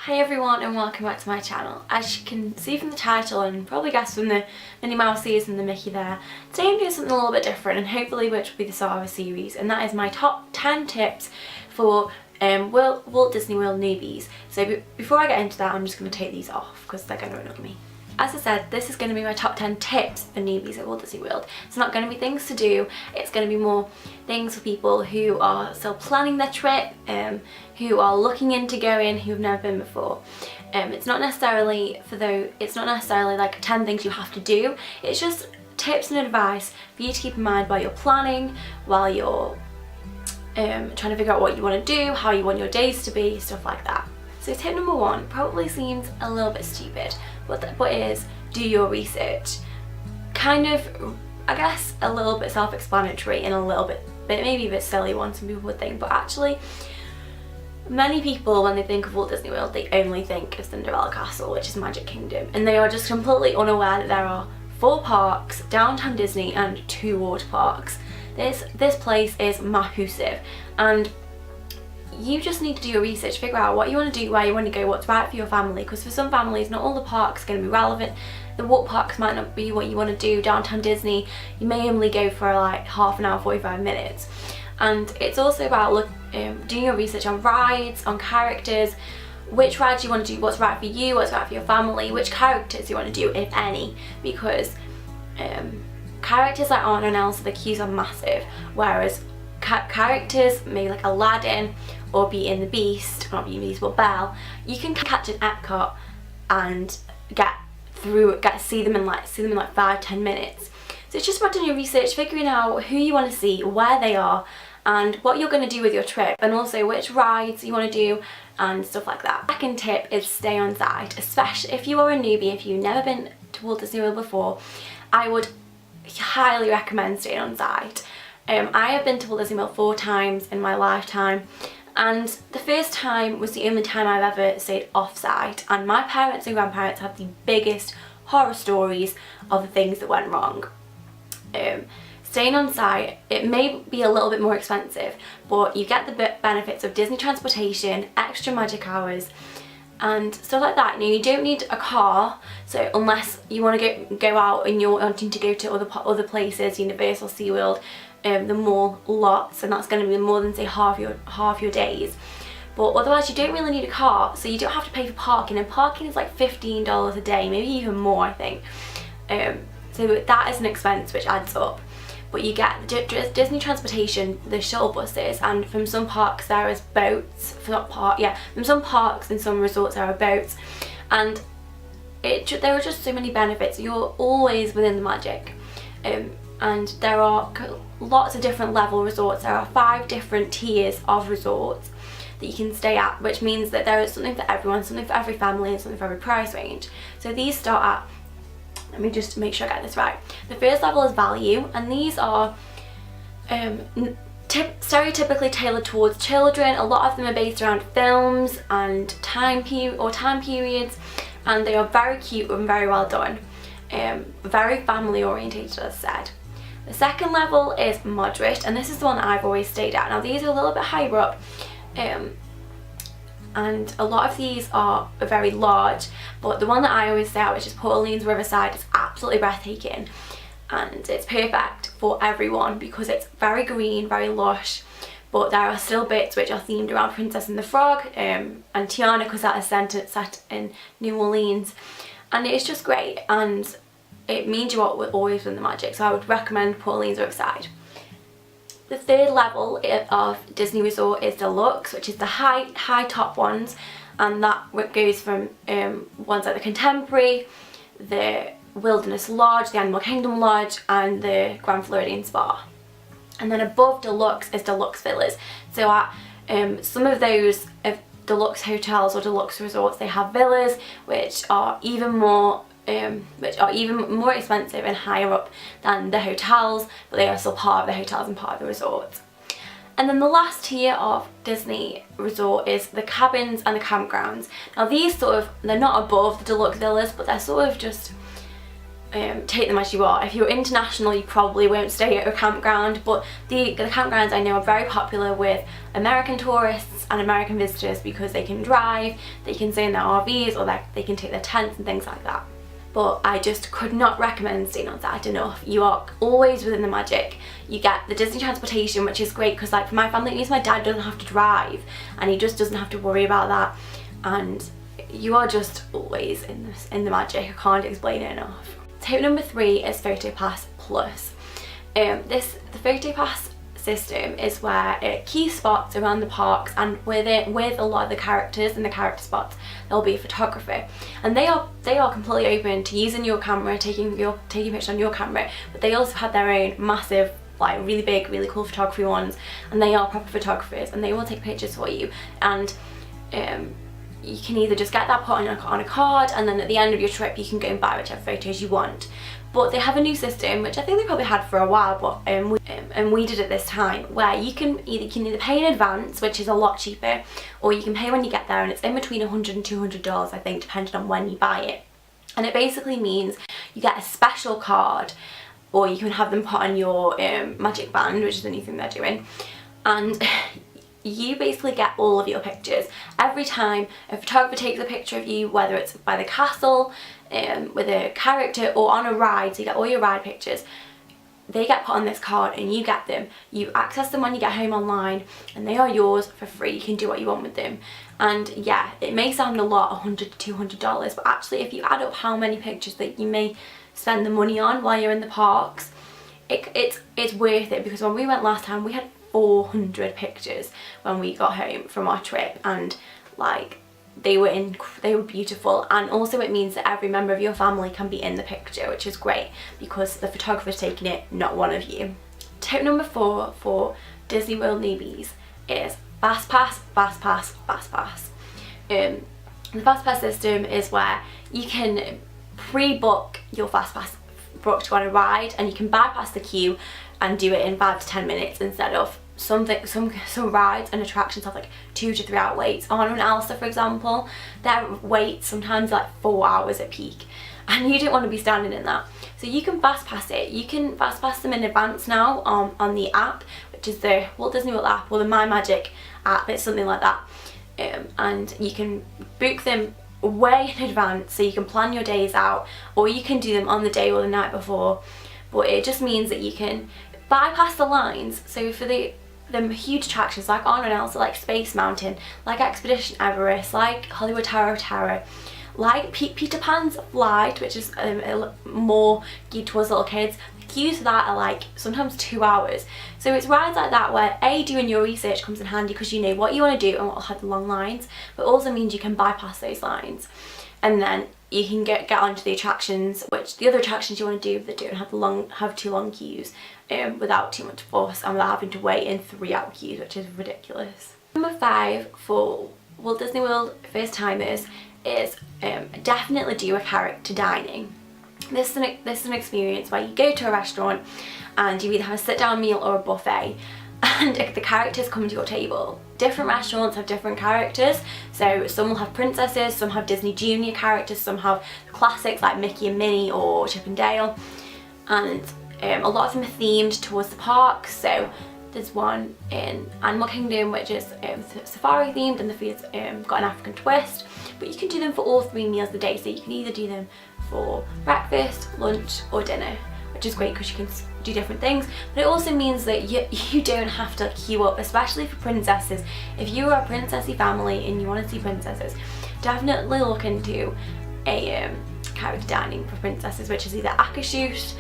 Hi everyone and welcome back to my channel. As you can see from the title and probably guess from the Minnie Mouse ears and the Mickey there, today I'm doing something a little bit different and hopefully which will be the start of a series, and that is my top 10 tips for Walt Disney World newbies. So before I get into that, I'm just going to take these off because they're going to annoy me. As I said, this is going to be my top 10 tips for newbies at Walt Disney World. It's not going to be things to do, it's going to be more things for people who are still planning their trip, who are looking into going, who've never been before. It's not necessarily like 10 things you have to do, it's just tips and advice for you to keep in mind while you're planning, while you're trying to figure out what you want to do, how you want your days to be, stuff like that. So tip number one probably seems a little bit stupid, but is do your research. Kind of, I guess, a little bit self-explanatory and a little bit maybe a bit silly one, some people would think, but actually many people when they think of Walt Disney World they only think of Cinderella Castle, which is Magic Kingdom, and they are just completely unaware that there are 4 parks, Downtown Disney, and 2 water parks. This place is massive, and you just need to do your research, figure out what you want to do, where you want to go, what's right for your family, because for some families not all the parks are going to be relevant. The water parks might not be what you want to do. Downtown Disney, you may only go for like half an hour, 45 minutes. And it's also about doing your research on rides, on characters, which rides you want to do, what's right for you, what's right for your family, which characters you want to do, if any, because characters like Anna and Elsa, the queues are massive, whereas characters, maybe like Aladdin or Beauty and the Beast, not Beauty and the Beast, but Belle, you can catch an Epcot and see them in like 5-10 minutes. So it's just about doing your research, figuring out who you want to see, where they are, and what you're going to do with your trip, and also which rides you want to do and stuff like that. Second tip is stay on site, especially if you are a newbie, if you've never been to Walt Disney World before. I would highly recommend staying on site. I have been to Walt Disney World 4 times in my lifetime, and the first time was the only time I've ever stayed off-site, and my parents and grandparents have the biggest horror stories of the things that went wrong. Staying on site, it may be a little bit more expensive, but you get the benefits of Disney transportation, extra magic hours, and stuff like that. You don't need a car, so unless you want to go out and you're wanting to go to other places, Universal, SeaWorld, the mall lots, and that's going to be more than say half your days. But otherwise you don't really need a car, so you don't have to pay for parking, and parking is like $15 a day, maybe even more, I think. So that is an expense which adds up. But you get Disney transportation, the shuttle buses, and from some parks there is boats. From some parks and some resorts there are boats, and there are just so many benefits. You're always within the magic, and there are lots of different level resorts. There are 5 different tiers of resorts that you can stay at, which means that there is something for everyone, something for every family, and something for every price range. So these start at, let me just make sure I get this right. The first level is value, and these are stereotypically tailored towards children. A lot of them are based around films and time periods, and they are very cute and very well done. Very family orientated, as I said. The second level is moderate, and this is the one that I've always stayed at. Now these are a little bit higher up, and a lot of these are very large, but the one that I always stay at, which is Pauline's Riverside, is absolutely breathtaking, and it's perfect for everyone because it's very green, very lush, but there are still bits which are themed around Princess and the Frog, and Tiana, because that is set in New Orleans, and it's just great, and it means you are always in the magic, so I would recommend Pauline's Riverside. The third level of Disney Resort is Deluxe, which is the high top ones, and that goes from ones like the Contemporary, the Wilderness Lodge, the Animal Kingdom Lodge, and the Grand Floridian Spa. And then above Deluxe is Deluxe Villas. So at some of those Deluxe hotels or Deluxe resorts, they have villas which are even more expensive and higher up than the hotels, but they are still part of the hotels and part of the resorts. And then the last tier of Disney Resort is the cabins and the campgrounds. Now these they're not above the Deluxe Villas, but they're sort of just take them as you are. If you're international, you probably won't stay at a campground, but the campgrounds I know are very popular with American tourists and American visitors because they can drive, they can stay in their RVs, or they can take their tents and things like that. But I just could not recommend staying on site enough. You are always within the magic. You get the Disney transportation, which is great because, like, for my family, it means my dad doesn't have to drive and he just doesn't have to worry about that, and you are just always in the magic. I can't explain it enough. Tip number 3 is PhotoPass Plus. The PhotoPass system is where key spots around the parks, and with a lot of the characters in the character spots, there'll be a photographer, and they are completely open to using your camera, taking pictures on your camera, but they also have their own massive, like, really big, really cool photography ones, and they are proper photographers and they will take pictures for you. And you can either just get that put on a card, and then at the end of your trip you can go and buy whichever photos you want. But they have a new system, which I think they probably had for a while, but and we did it this time, where you can either pay in advance, which is a lot cheaper, or you can pay when you get there, and it's in between $100 and $200, I think, depending on when you buy it. And it basically means you get a special card, or you can have them put on your magic band, which is the new thing they're doing, and you basically get all of your pictures. Every time a photographer takes a picture of you, whether it's by the castle, with a character, or on a ride, so you get all your ride pictures, they get put on this card and you get them. You access them when you get home online, and they are yours for free. You can do what you want with them. And yeah, it may sound a lot, $100 to $200, but actually if you add up how many pictures that you may spend the money on while you're in the parks, it's worth it, because when we went last time we had 400 pictures when we got home from our trip, and like they were beautiful. And also it means that every member of your family can be in the picture, which is great because the photographer's taking it, not one of you. Tip number 4 for Disney World newbies is FastPass, FastPass, FastPass. The FastPass system is where you can pre-book your FastPass booked to on a ride, and you can bypass the queue and do it in 5 to 10 minutes instead of some rides and attractions have like 2 to 3 hour waits. Anna and Elsa, for example, their waits sometimes like 4 hours at peak, and you don't want to be standing in that. So you can fast pass it. You can fast pass them in advance now on the app, which is the Walt Disney World app or the My Magic app. It's something like that, and you can book them way in advance, so you can plan your days out, or you can do them on the day or the night before. But it just means that you can bypass the lines. So for the huge attractions like Anna and Elsa, like Space Mountain, like Expedition Everest, like Hollywood Tower of Terror, like Peter Pan's Flight, which is more geared towards little kids, the queues for that are like sometimes 2 hours. So it's rides like that where doing your research comes in handy, because you know what you want to do and what will have the long lines, but also means you can bypass those lines, and then you can get onto the attractions, which the other attractions you want to do that don't have too long queues, without too much fuss and without having to wait in 3 hour queues, which is ridiculous. Number 5 for Walt Disney World first timers is definitely do a character dining. This is an experience where you go to a restaurant and you either have a sit down meal or a buffet, and the characters come to your table. Different restaurants have different characters, so some will have princesses, some have Disney Junior characters, some have classics like Mickey and Minnie or Chip and Dale, and a lot of them are themed towards the park. So there's one in Animal Kingdom which is safari themed, and the food's got an African twist, but you can do them for all 3 meals a day, so you can either do them for breakfast, lunch or dinner, which is great because you can do different things. But it also means that you don't have to queue up, especially for princesses. If you are a princessy family and you want to see princesses, definitely look into a character dining for princesses, which is either Akashute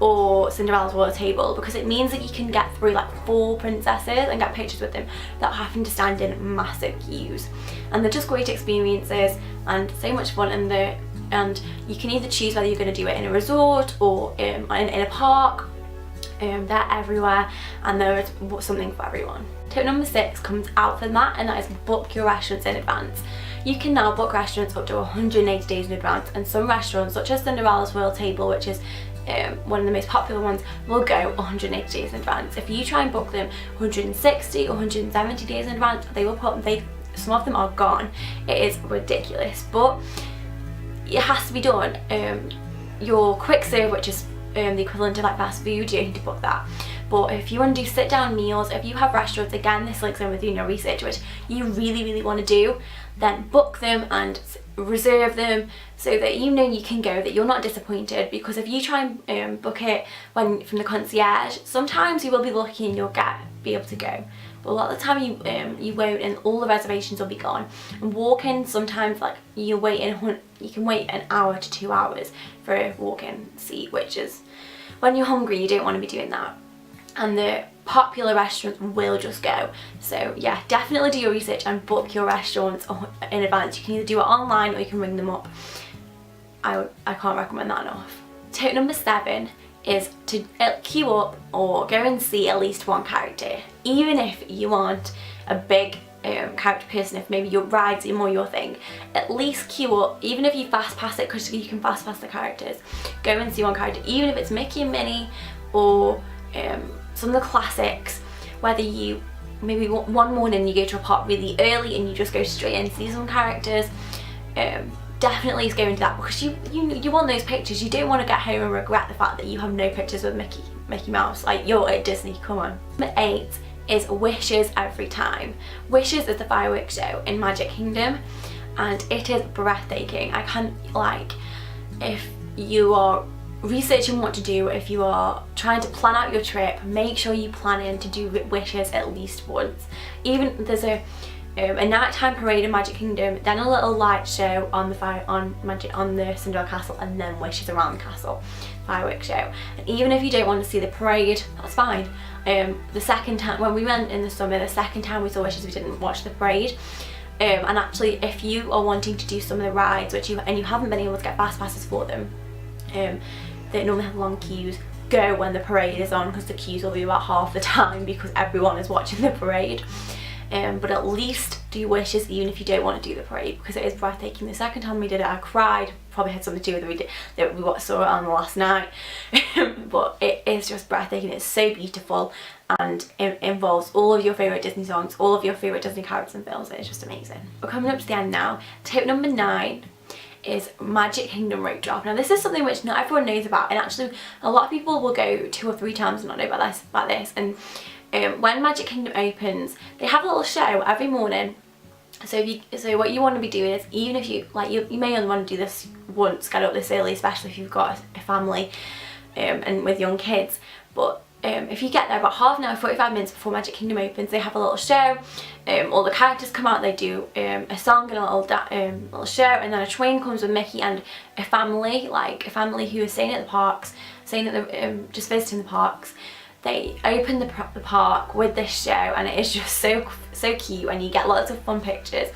or Cinderella's Royal Table, because it means that you can get through like 4 princesses and get pictures with them without having to stand in massive queues. And they're just great experiences and so much fun, and you can either choose whether you're going to do it in a resort or in a park. They're everywhere, and there is something for everyone. Tip number 6 comes out from that, and that is book your restaurants in advance. You can now book restaurants up to 180 days in advance, and some restaurants, such as Cinderella's Royal Table, which is one of the most popular ones, will go 180 days in advance. If you try and book them 160 or 170 days in advance, some of them are gone. It is ridiculous, but it has to be done. your quick serve, which is the equivalent of like fast food, you don't need to book that. But if you want to do sit down meals, if you have restaurants, again this links in with doing your research, which you really want to do, then book them and reserve them so that you know you can go, that you're not disappointed. Because if you try and book it from the concierge, sometimes you will be lucky and you'll be able to go, but a lot of the time you won't, and all the reservations will be gone. And walk-in, sometimes like you can wait an hour to 2 hours for a walk-in seat, which is, when you're hungry, you don't want to be doing that. And the popular restaurants will just go. So yeah, definitely do your research and book your restaurants in advance. You can either do it online or you can ring them up. I can't recommend that enough. Tip number 7 is to queue up or go and see at least one character. Even if you aren't a big character person, if maybe your rides are more your thing, at least queue up. Even if you fast pass it, because you can fast pass the characters, go and see one character, even if it's Mickey and Minnie or some of the classics. Whether you maybe one morning you go to a park really early and you just go straight in and see some characters, definitely is going to that, because you want those pictures. You don't want to get home and regret the fact that you have no pictures with Mickey Mouse. Like, you're at Disney, come on. Number 8 is Wishes every time. Wishes is the fireworks show in Magic Kingdom, and it is breathtaking. I can't, like, if you are researching what to do, if you are trying to plan out your trip, make sure you plan in to do Wishes at least once. Even there's a nighttime parade in Magic Kingdom, then a little light show on the Cinderella Castle, and then Wishes around the castle, fireworks show. And even if you don't want to see the parade, that's fine. The second time, when we went in the summer, the second time we saw Wishes, we didn't watch the parade. And actually, if you are wanting to do some of the rides, you haven't been able to get fast passes for them, they normally have long queues, go when the parade is on, because the queues will be about half the time because everyone is watching the parade. But at least do Wishes even if you don't want to do the parade, because it is breathtaking. The second time we did it, I cried. Probably had something to do with that we saw it on the last night. But it is just breathtaking. It's so beautiful, and it involves all of your favourite Disney songs, all of your favourite Disney characters and films. It's just amazing. We're coming up to the end now. Tip number 9 is Magic Kingdom rope drop. Now this is something which not everyone knows about, and actually a lot of people will go 2 or 3 times and not know about this. And when Magic Kingdom opens, they have a little show every morning. So what you want to be doing is, even if you may only want to do this once, get up this early, especially if you've got a family and with young kids. But if you get there about half an hour, 45 minutes before Magic Kingdom opens, they have a little show. All the characters come out, they do a song and a little show, and then a train comes with Mickey and a family who is staying at the parks, just visiting the parks. They open the park with this show, and it is just so cute, and you get lots of fun pictures,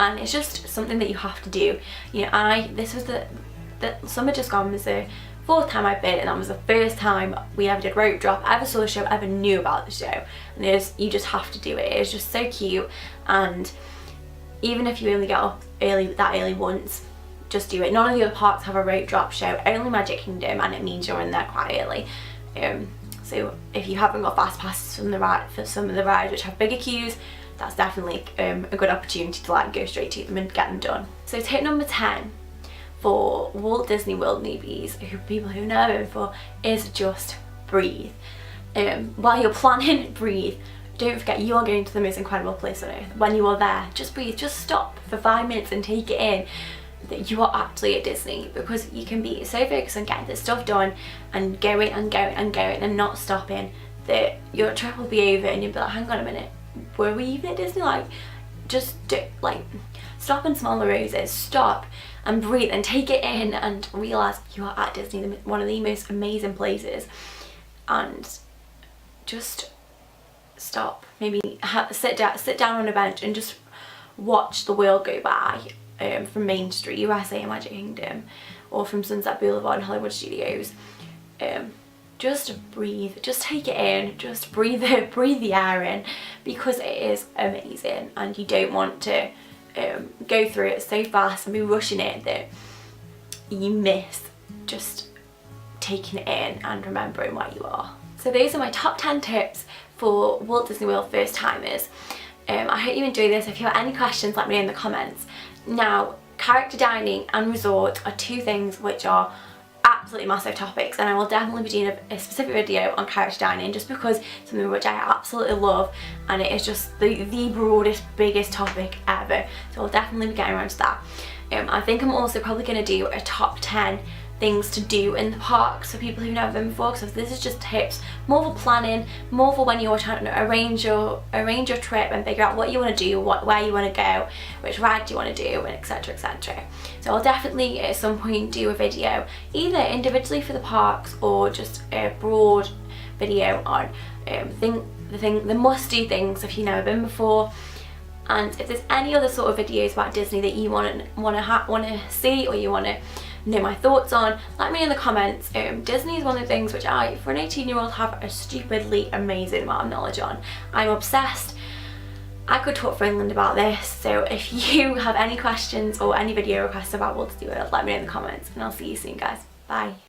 and it's just something that you have to do. You know, this was the summer just gone was the 4th time I've been, and that was the first time we ever did rope drop, ever saw the show, ever knew about the show. And you just have to do it. It's just so cute, and even if you only get up that early once, just do it. None of the other parks have a rope drop show, only Magic Kingdom, and it means you're in there quite early. So if you haven't got fast passes for some of the rides which have bigger queues, that's definitely a good opportunity to go straight to them and get them done. So tip number 10 for Walt Disney World newbies, people who've never been before, is just breathe. While you're planning, breathe. Don't forget, you are going to the most incredible place on earth. When you are there, just breathe, just stop for 5 minutes and take it in that you are actually at Disney, because you can be so focused on getting this stuff done and going and not stopping that your trip will be over and you'll be like, hang on a minute, were we even at Disney? Stop and smell the roses, stop and breathe and take it in and realise you are at Disney, one of the most amazing places, and just stop. Maybe sit down on a bench and just watch the world go by. From Main Street, USA and Magic Kingdom, or from Sunset Boulevard and Hollywood Studios. Just breathe, just take it in, just breathe the air in, because it is amazing, and you don't want to go through it so fast and be rushing it that you miss just taking it in and remembering where you are. So those are my top 10 tips for Walt Disney World first timers. I hope you enjoyed this. If you have any questions, let me know in the comments. Now, character dining and resort are 2 things which are absolutely massive topics, and I will definitely be doing a specific video on couch dining, just because it's something which I absolutely love, and it is just the broadest, biggest topic ever. So I'll definitely be getting around to that. I think I'm also probably going to do a top 10 things to do in the parks for people who've never been before, because this is just tips, more for planning, more for when you're trying to arrange your trip and figure out what you want to do, where you want to go, which ride you want to do, and etc, etc. So I'll definitely at some point do a video either individually for the parks or just a broad video on the must-do things if you've never been before. And if there's any other sort of videos about Disney that you want to see, or you want to know my thoughts on, let me know in the comments. Disney is one of the things which I, for an 18-year-old, have a stupidly amazing amount of knowledge on. I'm obsessed. I could talk for England about this, so if you have any questions or any video requests about what to do with it, let me know in the comments, and I'll see you soon, guys. Bye.